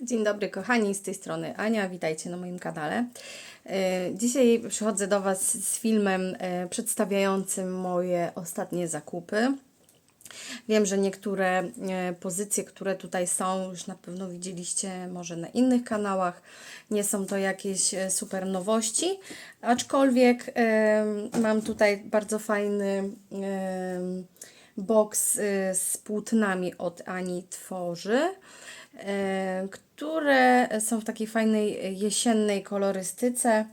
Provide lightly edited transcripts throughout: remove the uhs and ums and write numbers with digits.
Dzień dobry kochani, z tej strony Ania, witajcie na moim kanale. Dzisiaj przychodzę do Was z filmem przedstawiającym moje ostatnie zakupy. Wiem, że niektóre pozycje, które tutaj są, już na pewno widzieliście może na innych kanałach. Nie są to jakieś super nowości, aczkolwiek mam tutaj bardzo fajny box z płótnami od Ani Tworzy, które są w takiej fajnej jesiennej kolorystyce.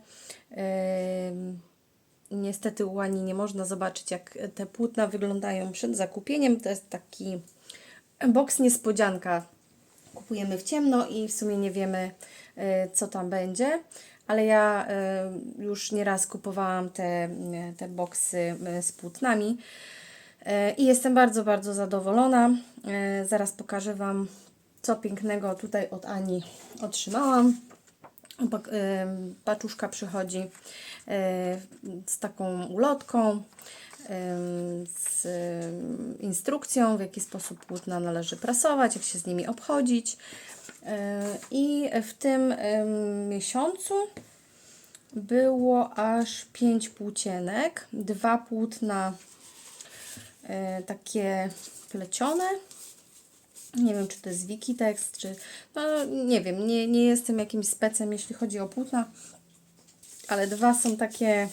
Niestety u Ani nie można zobaczyć, jak te płótna wyglądają przed zakupieniem. To jest taki boks niespodzianka. Kupujemy w ciemno i w sumie nie wiemy, co tam będzie. Ale ja już nieraz kupowałam te boksy z płótnami i jestem bardzo, bardzo zadowolona. Zaraz pokażę Wam, co pięknego tutaj od Ani otrzymałam. Paczuszka przychodzi z taką ulotką, z instrukcją, w jaki sposób płótna należy prasować, jak się z nimi obchodzić. I w tym miesiącu było aż 5 płócienek, 2 płótna takie plecione. Nie wiem, czy to jest Wikitex, czy... No, nie wiem, nie jestem jakimś specem, jeśli chodzi o płótna, ale dwa są takie...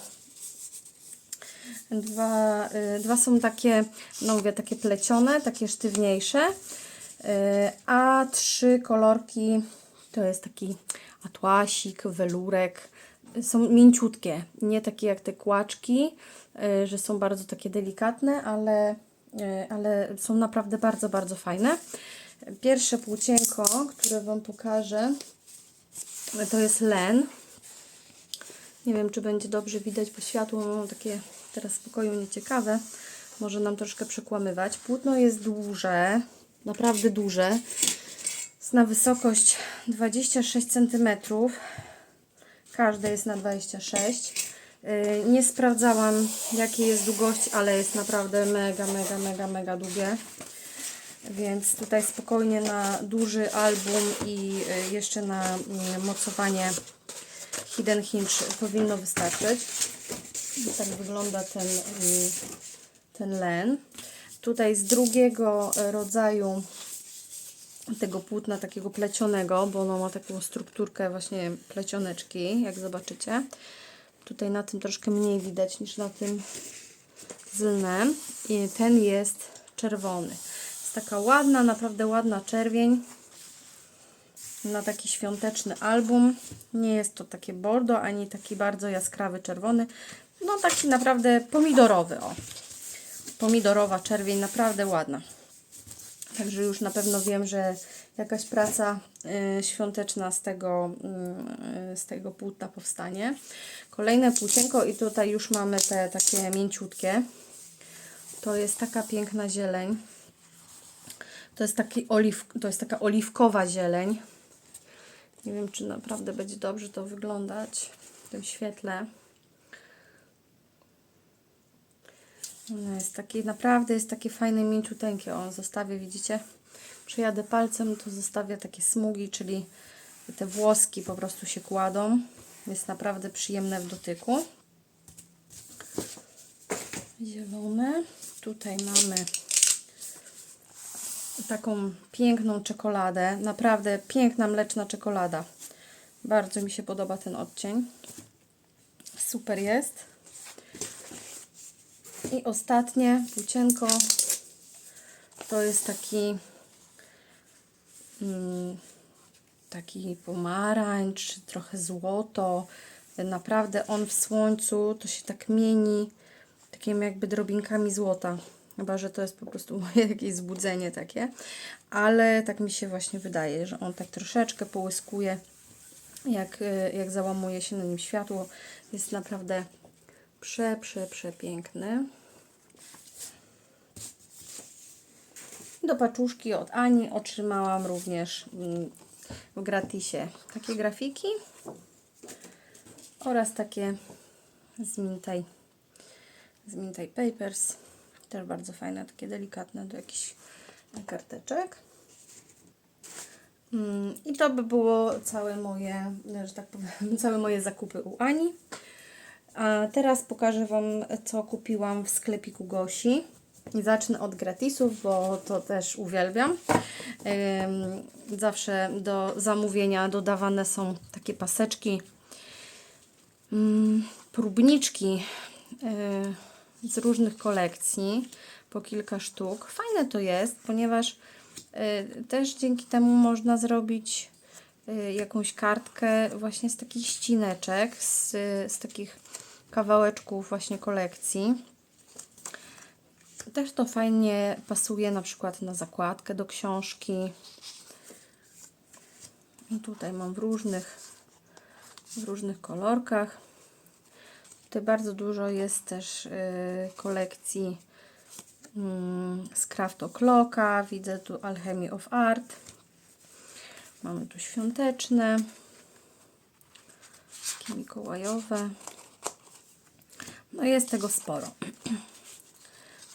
Dwa są takie, no mówię, takie plecione, takie sztywniejsze, a 3 kolorki to jest taki atłasik, welurek. Są mięciutkie, nie takie jak te kłaczki, że są bardzo takie delikatne, ale są naprawdę bardzo, bardzo fajne. Pierwsze płócienko, które Wam pokażę, to jest len. Nie wiem, czy będzie dobrze widać, bo światło mam takie teraz w pokoju nieciekawe. Może nam troszkę przekłamywać. Płótno jest duże, naprawdę duże. Jest na wysokość 26 cm. Każde jest na 26. Nie sprawdzałam, jakiej jest długość, ale jest naprawdę mega, mega, mega, mega długie. Więc tutaj spokojnie na duży album i jeszcze na mocowanie Hidden Hinge powinno wystarczyć. Tak wygląda ten len. Tutaj z drugiego rodzaju tego płótna, takiego plecionego, bo ono ma taką strukturkę właśnie plecioneczki, jak zobaczycie. Tutaj na tym troszkę mniej widać niż na tym z lnem. I ten jest czerwony. Jest taka ładna, naprawdę ładna czerwień na taki świąteczny album. Nie jest to takie bordo, ani taki bardzo jaskrawy czerwony. No taki naprawdę pomidorowy, o. Pomidorowa czerwień, naprawdę ładna. Także już na pewno wiem, że jakaś praca świąteczna z tego płótna powstanie. Kolejne płócienko i tutaj już mamy te takie mięciutkie. To jest taka piękna zieleń. To jest taka oliwkowa zieleń. Nie wiem, czy naprawdę będzie dobrze to wyglądać w tym świetle. Ono jest takie, naprawdę jest takie fajne, mięciuteńkie. O, zostawię, widzicie? Przejadę palcem, to zostawia takie smugi, czyli te włoski po prostu się kładą. Jest naprawdę przyjemne w dotyku. Zielone. Tutaj mamy taką piękną czekoladę. Naprawdę piękna mleczna czekolada. Bardzo mi się podoba ten odcień. Super jest. I ostatnie płócienko to jest taki pomarańcz, trochę złoto. Naprawdę on w słońcu to się tak mieni takimi jakby drobinkami złota. Chyba że to jest po prostu moje jakieś zbudzenie takie. Ale tak mi się właśnie wydaje, że on tak troszeczkę połyskuje, jak załamuje się na nim światło. Jest naprawdę przepiękny. Do paczuszki od Ani otrzymałam również w gratisie takie grafiki oraz takie z Mintaj Papers. Też bardzo fajne, takie delikatne do jakichś karteczek. I to by było całe moje, że tak powiem, całe moje zakupy u Ani. A teraz pokażę Wam, co kupiłam w sklepiku Gosi. I zacznę od gratisów, bo to też uwielbiam. Zawsze do zamówienia dodawane są takie paseczki, próbniczki z różnych kolekcji, po kilka sztuk. Fajne to jest, ponieważ też dzięki temu można zrobić jakąś kartkę właśnie z takich ścineczek, z takich kawałeczków właśnie kolekcji. Też to fajnie pasuje na przykład na zakładkę do książki. I tutaj mam w różnych kolorkach. Tutaj bardzo dużo jest też kolekcji z Craft O'Clocka. Widzę tu Alchemy of Art. Mamy tu świąteczne, takie mikołajowe. No jest tego sporo.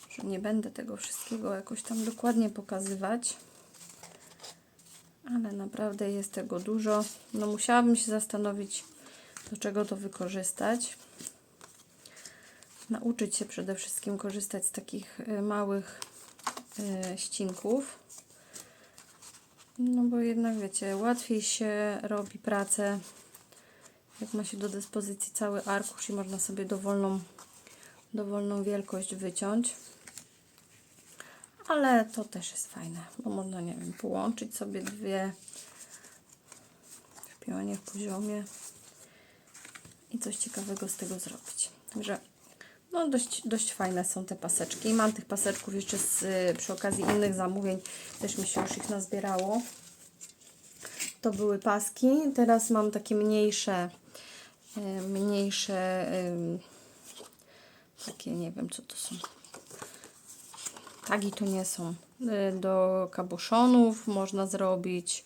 Że nie będę tego wszystkiego jakoś tam dokładnie pokazywać. Ale naprawdę jest tego dużo. No musiałabym się zastanowić, do czego to wykorzystać. Nauczyć się przede wszystkim korzystać z takich małych ścinków. No bo jednak wiecie, łatwiej się robi pracę, jak ma się do dyspozycji cały arkusz i można sobie dowolną wielkość wyciąć. Ale to też jest fajne, bo można, nie wiem, połączyć sobie dwie w pionie, w poziomie i coś ciekawego z tego zrobić. Także no dość fajne są te paseczki. Mam tych paseczków jeszcze przy okazji innych zamówień, też mi się już ich nazbierało. To były paski, teraz mam takie mniejsze takie, nie wiem co to są. Tagi to nie są. Do kabuszonów można zrobić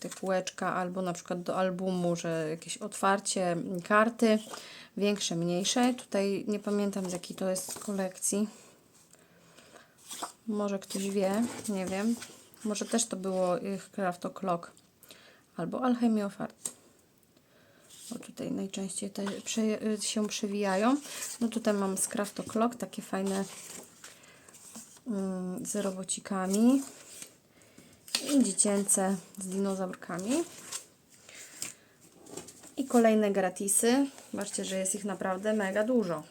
te kółeczka, albo na przykład do albumu, że jakieś otwarcie karty, większe, mniejsze. Tutaj nie pamiętam, z jakiej to jest kolekcji. Może ktoś wie, nie wiem. Może też to było ich Craft O'Clock albo Alchemy of Art. Bo tutaj najczęściej te się przewijają. No tutaj mam z Craft O'Clock takie fajne z robocikami i dziecięce z dinozaurkami. I kolejne gratisy. Zobaczcie, że jest ich naprawdę mega dużo.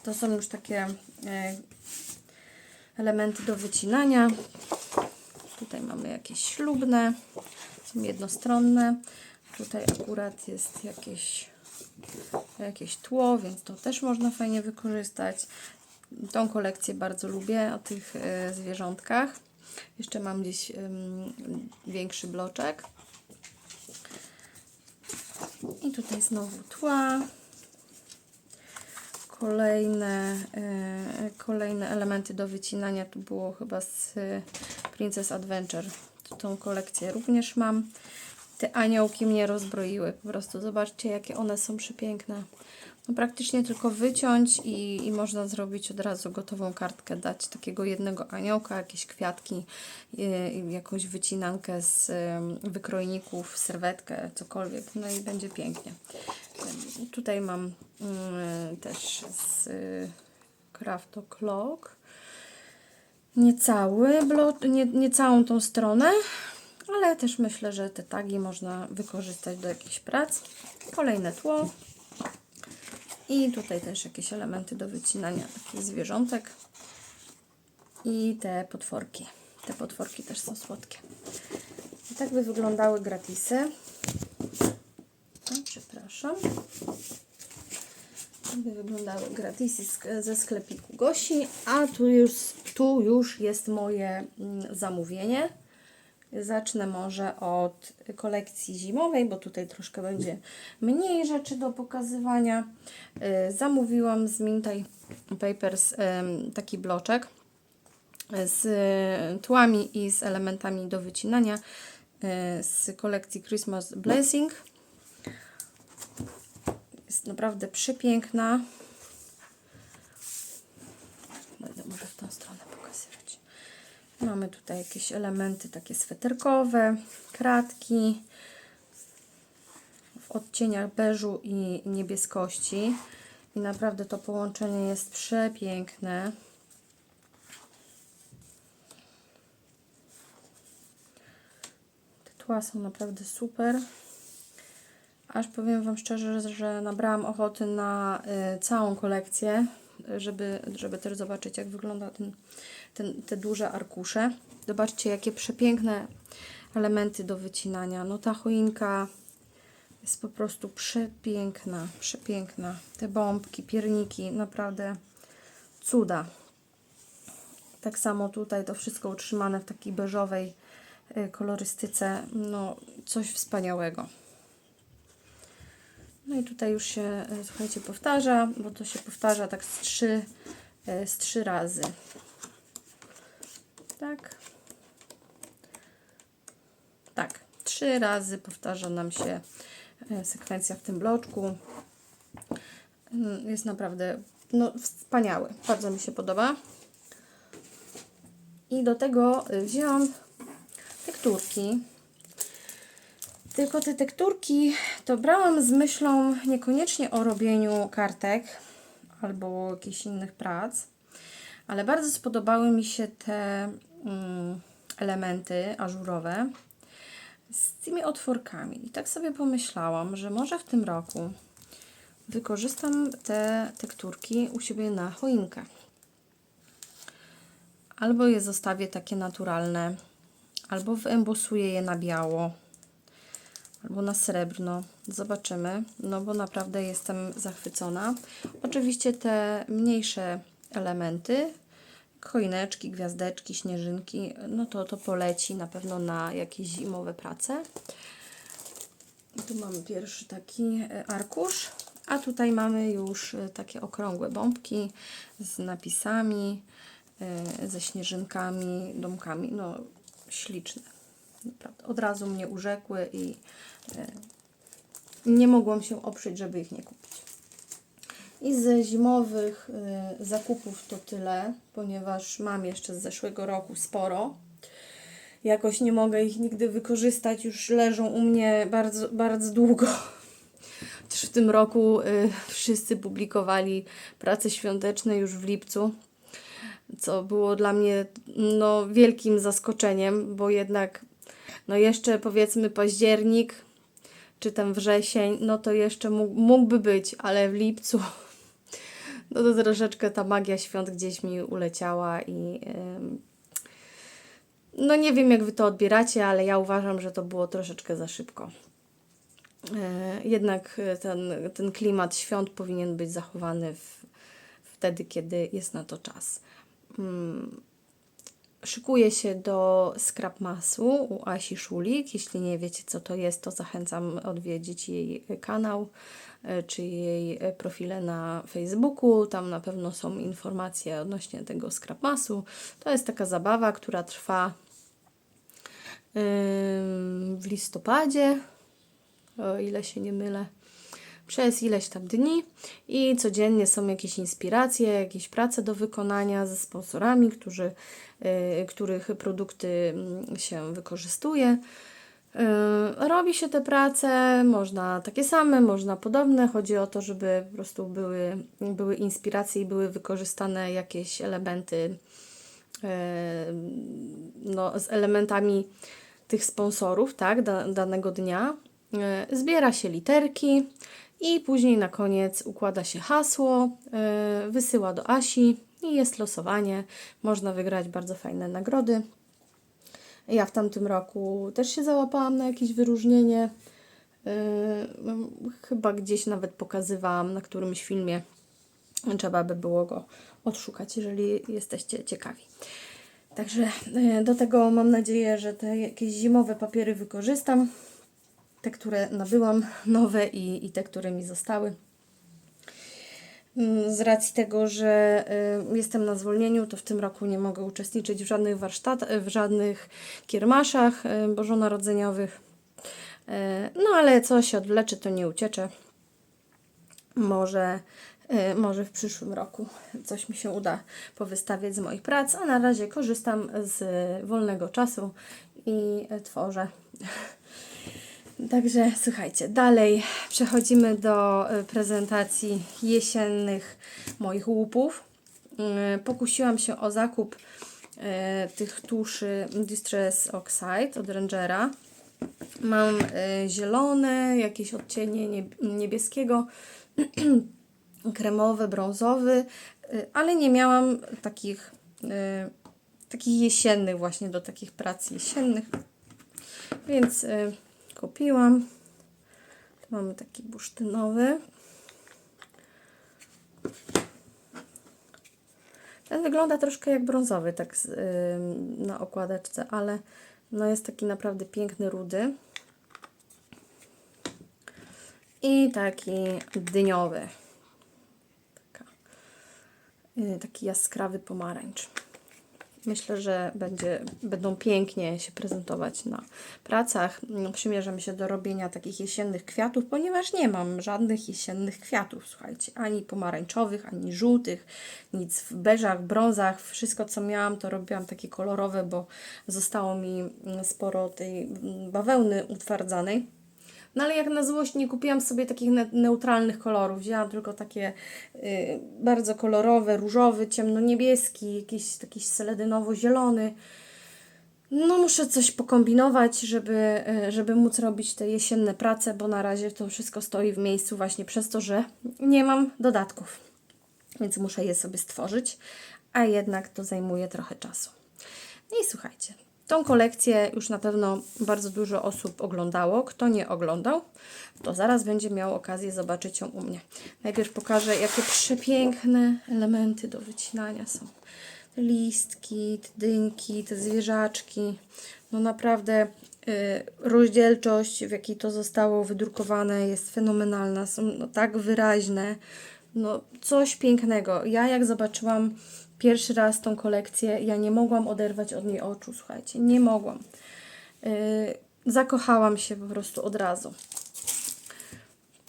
To są już takie elementy do wycinania. Tutaj mamy jakieś ślubne, są jednostronne. Tutaj akurat jest jakieś tło, więc to też można fajnie wykorzystać. Tą kolekcję bardzo lubię, o tych zwierzątkach. Jeszcze mam gdzieś większy bloczek. I tutaj znowu tła. Kolejne elementy do wycinania. Tu było chyba z Princess Adventure. Tą kolekcję również mam. Te aniołki mnie rozbroiły. Po prostu zobaczcie, jakie one są przepiękne. No, praktycznie tylko wyciąć i można zrobić od razu gotową kartkę. Dać takiego jednego aniołka, jakieś kwiatki, jakąś wycinankę z wykrojników, serwetkę, cokolwiek. No i będzie pięknie. Tutaj mam też z Craft O'Clock nie całą tą stronę, ale też myślę, że te tagi można wykorzystać do jakichś prac. Kolejne tło i tutaj też jakieś elementy do wycinania takich zwierzątek i te potworki. Te potworki też są słodkie. I tak by wyglądały gratisy. O, przepraszam. Tak by wyglądały gratisy ze sklepiku Gosi, a tu już jest moje zamówienie. Zacznę może od kolekcji zimowej, bo tutaj troszkę będzie mniej rzeczy do pokazywania. Zamówiłam z Minty Papers taki bloczek z tłami i z elementami do wycinania z kolekcji Christmas Blessing. Jest naprawdę przepiękna. Będę może w tą stronę pokazywać. Mamy tutaj jakieś elementy takie sweterkowe, kratki w odcieniach beżu i niebieskości. I naprawdę to połączenie jest przepiękne. Te tła są naprawdę super. Aż powiem Wam szczerze, że nabrałam ochoty na całą kolekcję, żeby też zobaczyć, jak wygląda te duże arkusze. Zobaczcie, jakie przepiękne elementy do wycinania. No ta choinka jest po prostu przepiękna, przepiękna. Te bombki, pierniki, naprawdę cuda. Tak samo tutaj to wszystko utrzymane w takiej beżowej kolorystyce. No coś wspaniałego. No i tutaj już się, słuchajcie, powtarza, bo to się powtarza tak z trzy razy. Tak. Tak, 3 razy powtarza nam się sekwencja w tym bloczku. Jest naprawdę wspaniały. Bardzo mi się podoba. I do tego wzięłam tekturki. Tylko te tekturki to brałam z myślą niekoniecznie o robieniu kartek albo jakichś innych prac, ale bardzo spodobały mi się te elementy ażurowe z tymi otworkami. I tak sobie pomyślałam, że może w tym roku wykorzystam te tekturki u siebie na choinkę. Albo je zostawię takie naturalne, albo wyembosuję je na biało, albo na srebrno. Zobaczymy, no bo naprawdę jestem zachwycona. Oczywiście te mniejsze elementy, choineczki, gwiazdeczki, śnieżynki, no to poleci na pewno na jakieś zimowe prace. I tu mamy pierwszy taki arkusz, a tutaj mamy już takie okrągłe bombki z napisami, ze śnieżynkami, domkami, no śliczne. Naprawdę. Od razu mnie urzekły i nie mogłam się oprzeć, żeby ich nie kupić. I ze zimowych zakupów to tyle, ponieważ mam jeszcze z zeszłego roku sporo. Jakoś nie mogę ich nigdy wykorzystać, już leżą u mnie bardzo, bardzo długo. Chociaż w tym roku wszyscy publikowali prace świąteczne już w lipcu, co było dla mnie wielkim zaskoczeniem, bo jednak jeszcze powiedzmy październik czy ten wrzesień, no to jeszcze mógłby być, ale w lipcu to troszeczkę ta magia świąt gdzieś mi uleciała i nie wiem, jak Wy to odbieracie, ale ja uważam, że to było troszeczkę za szybko. Jednak ten klimat świąt powinien być zachowany wtedy, kiedy jest na to czas. Szykuję się do Scrap Massu u Asi Szulik. Jeśli nie wiecie, co to jest, to zachęcam odwiedzić jej kanał czy jej profile na Facebooku. Tam na pewno są informacje odnośnie tego Scrap Massu. To jest taka zabawa, która trwa w listopadzie, o ile się nie mylę, przez ileś tam dni i codziennie są jakieś inspiracje, jakieś prace do wykonania ze sponsorami, których produkty się wykorzystuje. Robi się te prace, można takie same, można podobne. Chodzi o to, żeby po prostu były inspiracje i były wykorzystane jakieś elementy z elementami tych sponsorów, tak, danego dnia. Zbiera się literki i później na koniec układa się hasło, wysyła do Asi i jest losowanie. Można wygrać bardzo fajne nagrody. Ja w tamtym roku też się załapałam na jakieś wyróżnienie. Chyba gdzieś nawet pokazywałam na którymś filmie. Trzeba by było go odszukać, jeżeli jesteście ciekawi. Także do tego mam nadzieję, że te jakieś zimowe papiery wykorzystam. Te, które nabyłam, nowe i te, które mi zostały. Z racji tego, że jestem na zwolnieniu, to w tym roku nie mogę uczestniczyć w żadnych warsztatach, w żadnych kiermaszach bożonarodzeniowych. No ale co się odwlecze, to nie uciecze. Może Może w przyszłym roku coś mi się uda powystawiać z moich prac, a na razie korzystam z wolnego czasu i tworzę. Także słuchajcie, dalej przechodzimy do prezentacji jesiennych moich łupów. Pokusiłam się o zakup tych tuszy Distress Oxide od Rangera. Mam zielone, jakieś odcienie niebieskiego, kremowy, brązowy, ale nie miałam takich jesiennych właśnie do takich prac jesiennych, więc kupiłam. Tu mamy taki bursztynowy. Ten wygląda troszkę jak brązowy, tak na okładeczce, ale no jest taki naprawdę piękny, rudy. I taki dyniowy. Taki jaskrawy pomarańcz. Myślę, że będą pięknie się prezentować na pracach. Przymierzam się do robienia takich jesiennych kwiatów, ponieważ nie mam żadnych jesiennych kwiatów, słuchajcie, ani pomarańczowych, ani żółtych, nic w beżach, brązach. Wszystko, co miałam, to robiłam takie kolorowe, bo zostało mi sporo tej bawełny utwardzanej. No ale jak na złość nie kupiłam sobie takich neutralnych kolorów. Wzięłam tylko takie bardzo kolorowe, różowy, ciemno-niebieski, jakiś taki seledynowo-zielony. No muszę coś pokombinować, żeby móc robić te jesienne prace, bo na razie to wszystko stoi w miejscu właśnie przez to, że nie mam dodatków. Więc muszę je sobie stworzyć, a jednak to zajmuje trochę czasu. No i słuchajcie, tą kolekcję już na pewno bardzo dużo osób oglądało. Kto nie oglądał, to zaraz będzie miał okazję zobaczyć ją u mnie. Najpierw pokażę, jakie przepiękne elementy do wycinania są. Te listki, te dynki, te zwierzaczki. No naprawdę rozdzielczość, w jakiej to zostało wydrukowane, jest fenomenalna. Są no, tak wyraźne. No coś pięknego. Ja jak zobaczyłam pierwszy raz tą kolekcję, ja nie mogłam oderwać od niej oczu, słuchajcie, nie mogłam. Zakochałam się po prostu od razu.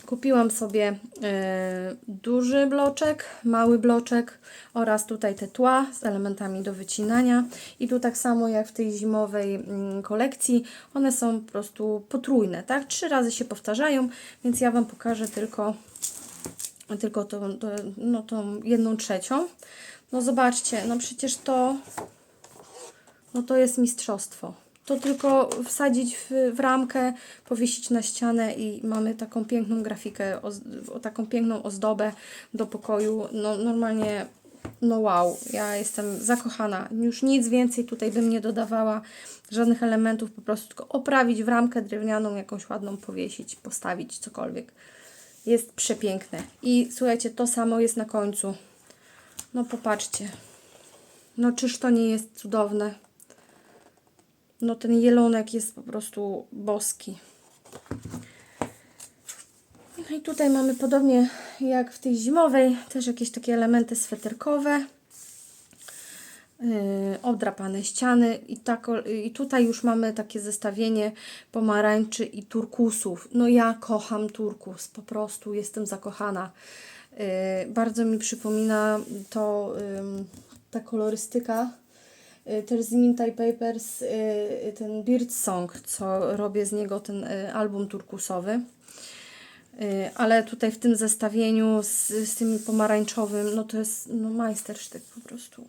Kupiłam sobie duży bloczek, mały bloczek oraz tutaj te tła z elementami do wycinania. I tu tak samo jak w tej zimowej kolekcji, one są po prostu potrójne, tak? 3 razy się powtarzają, więc ja Wam pokażę tylko tą 1/3. No zobaczcie, no przecież to jest mistrzostwo. To tylko wsadzić w ramkę, powiesić na ścianę i mamy taką piękną grafikę, taką piękną ozdobę do pokoju. No normalnie, no wow, ja jestem zakochana. Już nic więcej tutaj bym nie dodawała, żadnych elementów, po prostu tylko oprawić w ramkę drewnianą, jakąś ładną powiesić, postawić, cokolwiek. Jest przepiękne. I słuchajcie, to samo jest na końcu. No popatrzcie. No czyż to nie jest cudowne? No ten jelonek jest po prostu boski. No i tutaj mamy podobnie jak w tej zimowej, też jakieś takie elementy sweterkowe. Obdrapane ściany i tutaj już mamy takie zestawienie pomarańczy i turkusów. No ja kocham turkus, po prostu jestem zakochana. Bardzo mi przypomina to ta kolorystyka też z Minty Papers, ten Birdsong, co robię z niego ten album turkusowy. Ale tutaj w tym zestawieniu z tym pomarańczowym, no to jest no majstersztyk po prostu.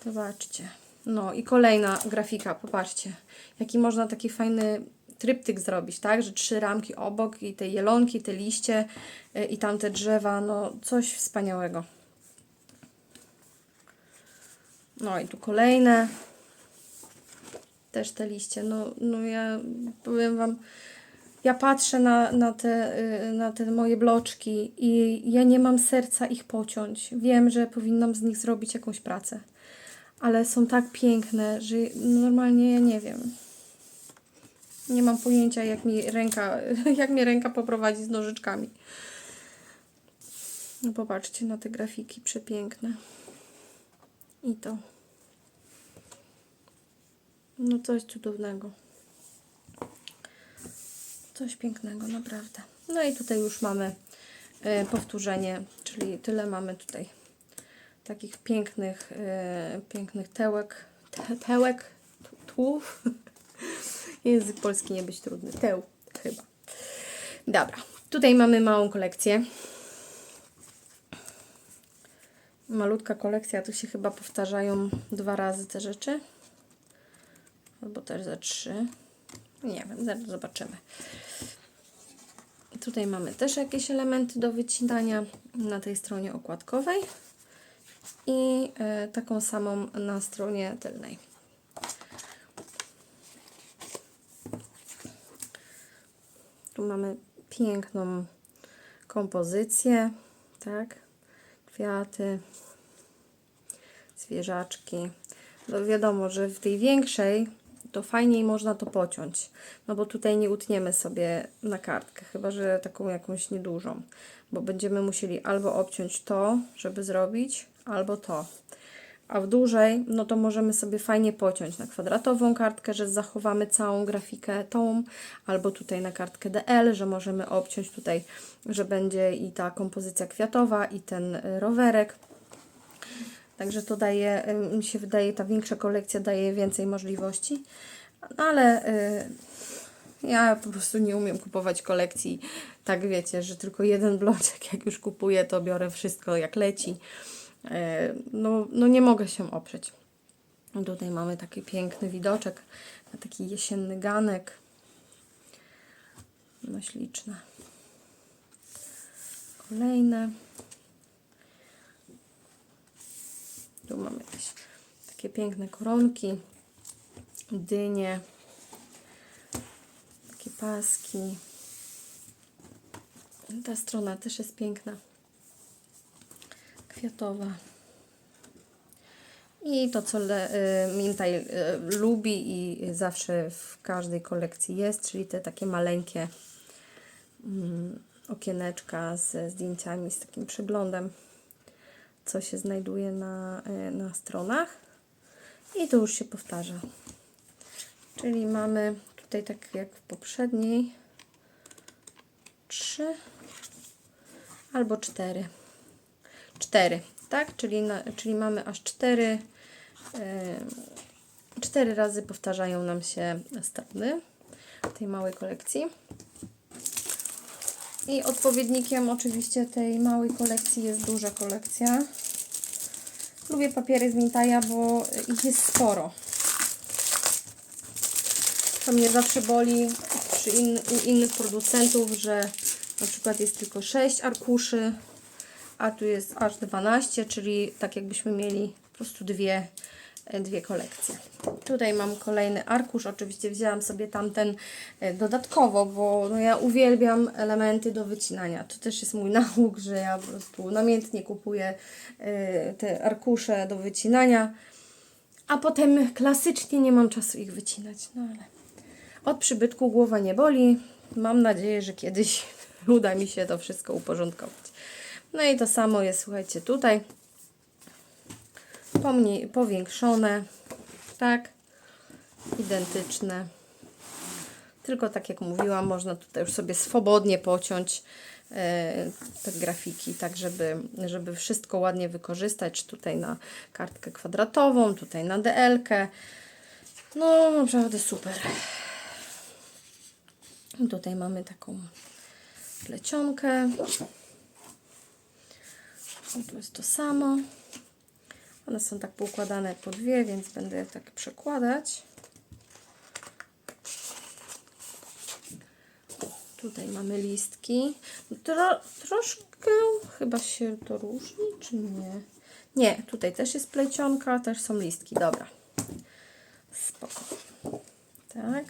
Zobaczcie. No i kolejna grafika, popatrzcie. Jaki można taki fajny tryptyk zrobić, tak? Że 3 ramki obok i te jelonki, te liście i tamte drzewa, no coś wspaniałego. No i tu kolejne. Też te liście. No ja powiem Wam, ja patrzę na te moje bloczki i ja nie mam serca ich pociąć. Wiem, że powinnam z nich zrobić jakąś pracę. Ale są tak piękne, że normalnie ja nie wiem. Nie mam pojęcia, jak mnie ręka poprowadzi z nożyczkami. No popatrzcie na te grafiki przepiękne. I to. No coś cudownego. Coś pięknego, naprawdę. No i tutaj już mamy powtórzenie, czyli tyle mamy tutaj takich pięknych, pięknych tłów. Język polski nie być trudny. Teł chyba. Dobra, tutaj mamy małą kolekcję. Malutka kolekcja, tu się chyba powtarzają 2 razy te rzeczy. Albo też ze 3. Nie wiem, zaraz zobaczymy. Tutaj mamy też jakieś elementy do wycinania na tej stronie okładkowej i taką samą na stronie tylnej. Tu mamy piękną kompozycję, tak? Kwiaty, zwierzaczki. No wiadomo, że w tej większej to fajniej można to pociąć, no bo tutaj nie utniemy sobie na kartkę, chyba że taką jakąś niedużą, bo będziemy musieli albo obciąć to, żeby zrobić, albo to. A w dużej, no to możemy sobie fajnie pociąć na kwadratową kartkę, że zachowamy całą grafikę tą, albo tutaj na kartkę DL, że możemy obciąć tutaj, że będzie i ta kompozycja kwiatowa, i ten rowerek. Także to daje, mi się wydaje, ta większa kolekcja daje więcej możliwości, ale ja po prostu nie umiem kupować kolekcji, tak wiecie, że tylko jeden bloczek, jak już kupuję, to biorę wszystko jak leci. No nie mogę się oprzeć. Tutaj mamy taki piękny widoczek na taki jesienny ganek. No śliczne. Kolejne. Tu mamy jakieś takie piękne koronki, dynie, takie paski. Ta strona też jest piękna, kwiatowa. I to, co Mintaj lubi i zawsze w każdej kolekcji jest, czyli te takie maleńkie okieneczka ze zdjęciami, z takim przeglądem, co się znajduje na stronach. I to już się powtarza. Czyli mamy tutaj, tak jak w poprzedniej, 3 albo 4. 4, tak? Czyli mamy aż 4 razy powtarzają nam się strony tej małej kolekcji. I odpowiednikiem oczywiście tej małej kolekcji jest duża kolekcja. Lubię papiery z Mintaja, bo ich jest sporo. To mnie zawsze boli u innych producentów, że na przykład jest tylko 6 arkuszy, a tu jest aż 12, czyli tak jakbyśmy mieli po prostu dwie kolekcje. Tutaj mam kolejny arkusz, oczywiście wzięłam sobie tamten dodatkowo, bo no ja uwielbiam elementy do wycinania. To też jest mój nauk, że ja po prostu namiętnie kupuję te arkusze do wycinania, a potem klasycznie nie mam czasu ich wycinać. No ale od przybytku głowa nie boli. Mam nadzieję, że kiedyś uda mi się to wszystko uporządkować. No i to samo jest, słuchajcie, tutaj. Powiększone, tak, identyczne. Tylko tak jak mówiłam, można tutaj już sobie swobodnie pociąć te grafiki, tak żeby wszystko ładnie wykorzystać, czy tutaj na kartkę kwadratową, tutaj na DL-kę. No naprawdę super. I tutaj mamy taką plecionkę. Tu jest to samo. One są tak poukładane po dwie, więc będę je tak przekładać. Tutaj mamy listki. Troszkę chyba się to różni, czy nie? Nie, tutaj też jest plecionka, też są listki. Dobra. Spoko. Tak.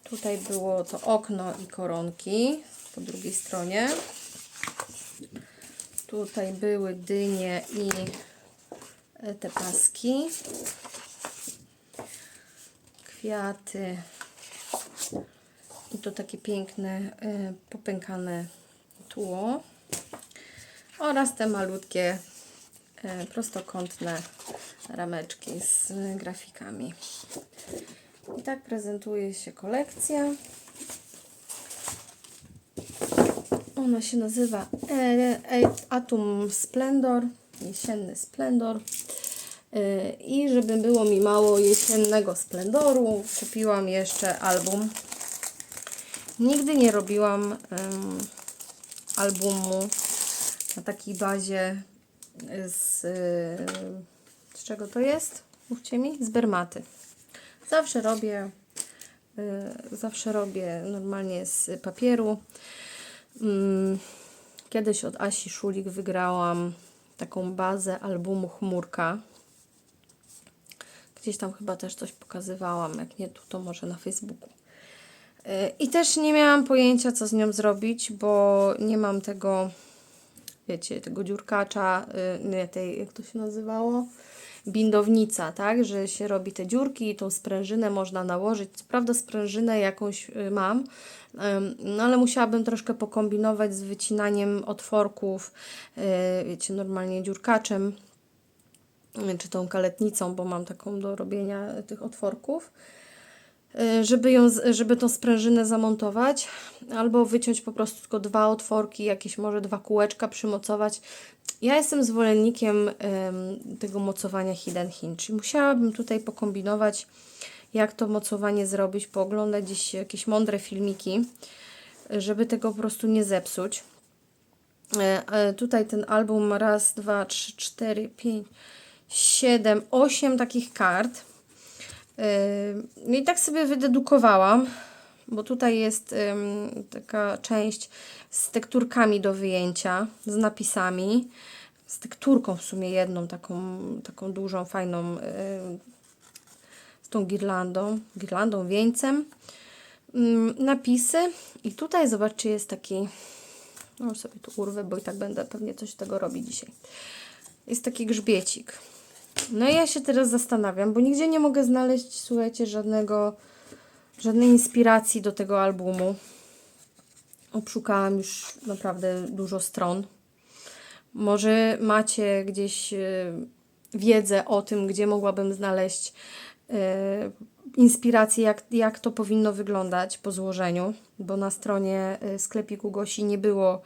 Tutaj było to okno i koronki po drugiej stronie. Tutaj były dynie i te paski, kwiaty i to takie piękne popękane tło oraz te malutkie prostokątne rameczki z grafikami. I tak prezentuje się kolekcja. Ona się nazywa Atum Splendor, jesienny splendor. I żeby było mi mało jesiennego splendoru, kupiłam jeszcze album. Nigdy nie robiłam albumu na takiej bazie z czego to jest? Mówcie mi? Z Bermaty. Zawsze robię normalnie z papieru. Kiedyś od Asi Szulik wygrałam taką bazę albumu Chmurka. Gdzieś tam chyba też coś pokazywałam, jak nie tu, to może na Facebooku. I też nie miałam pojęcia, co z nią zrobić, bo nie mam tego, wiecie, tego dziurkacza, nie tej, jak to się nazywało? Bindownica, tak, że się robi te dziurki i tą sprężynę można nałożyć. Co prawda sprężynę jakąś mam, no ale musiałabym troszkę pokombinować z wycinaniem otworków, wiecie, normalnie dziurkaczem, czy tą kaletnicą, bo mam taką do robienia tych otworków, żeby tą sprężynę zamontować, albo wyciąć po prostu tylko 2 otworki, jakieś może 2 kółeczka przymocować. Ja jestem zwolennikiem tego mocowania hidden hinge i musiałabym tutaj pokombinować, jak to mocowanie zrobić, pooglądać gdzieś jakieś mądre filmiki, żeby tego po prostu nie zepsuć. Tutaj ten album ma 1, 2, 3, 4, 5, 7, 8 takich kart. I tak sobie wydedukowałam, bo tutaj jest taka część z tekturkami do wyjęcia, z napisami, z tekturką w sumie jedną, taką dużą, fajną, z tą girlandą, wieńcem, napisy. I tutaj zobaczcie, jest taki, no już sobie tu urwę, bo i tak będę pewnie coś z tego robić dzisiaj. Jest taki grzbiecik. No i ja się teraz zastanawiam, bo nigdzie nie mogę znaleźć, słuchajcie, żadnej inspiracji do tego albumu. Obszukałam już naprawdę dużo stron. Może macie gdzieś wiedzę o tym, gdzie mogłabym znaleźć inspirację, jak to powinno wyglądać po złożeniu, bo na stronie sklepiku Gosi nie było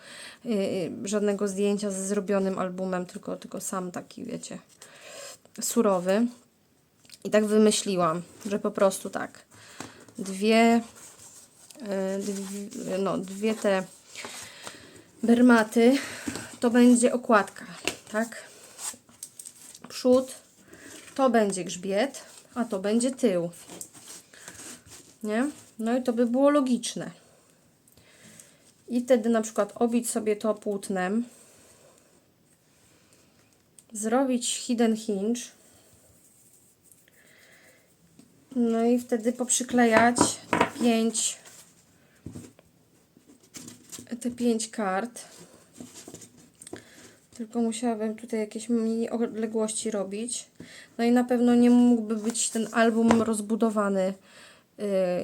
żadnego zdjęcia ze zrobionym albumem, tylko sam taki, wiecie, surowy. I tak wymyśliłam, że po prostu tak, dwie te Bermaty to będzie okładka, tak? Przód to będzie grzbiet, a to będzie tył. Nie? No i to by było logiczne. I wtedy na przykład obić sobie to płótnem, zrobić hidden hinge, no i wtedy poprzyklejać te 5 kart. Tylko musiałabym tutaj jakieś mini odległości robić. No i na pewno nie mógłby być ten album rozbudowany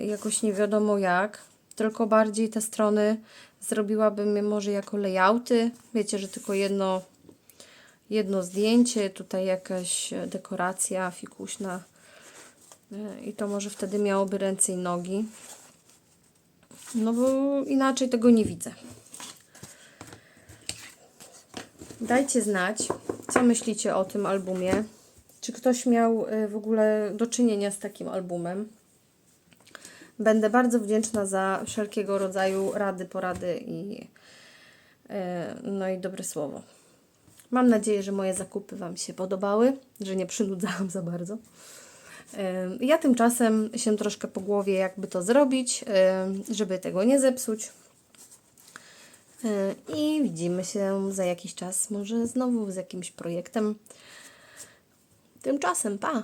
jakoś nie wiadomo jak. Tylko bardziej te strony zrobiłabym je może jako layouty. Wiecie, że tylko jedno zdjęcie, tutaj jakaś dekoracja fikuśna. I to może wtedy miałoby ręce i nogi. No bo inaczej tego nie widzę. Dajcie znać, co myślicie o tym albumie. Czy ktoś miał w ogóle do czynienia z takim albumem. Będę bardzo wdzięczna za wszelkiego rodzaju porady no i dobre słowo. Mam nadzieję, że moje zakupy Wam się podobały, że nie przynudzałam za bardzo. Ja tymczasem się troszkę po głowie, jakby to zrobić, żeby tego nie zepsuć. I widzimy się za jakiś czas, może znowu z jakimś projektem. Tymczasem, pa!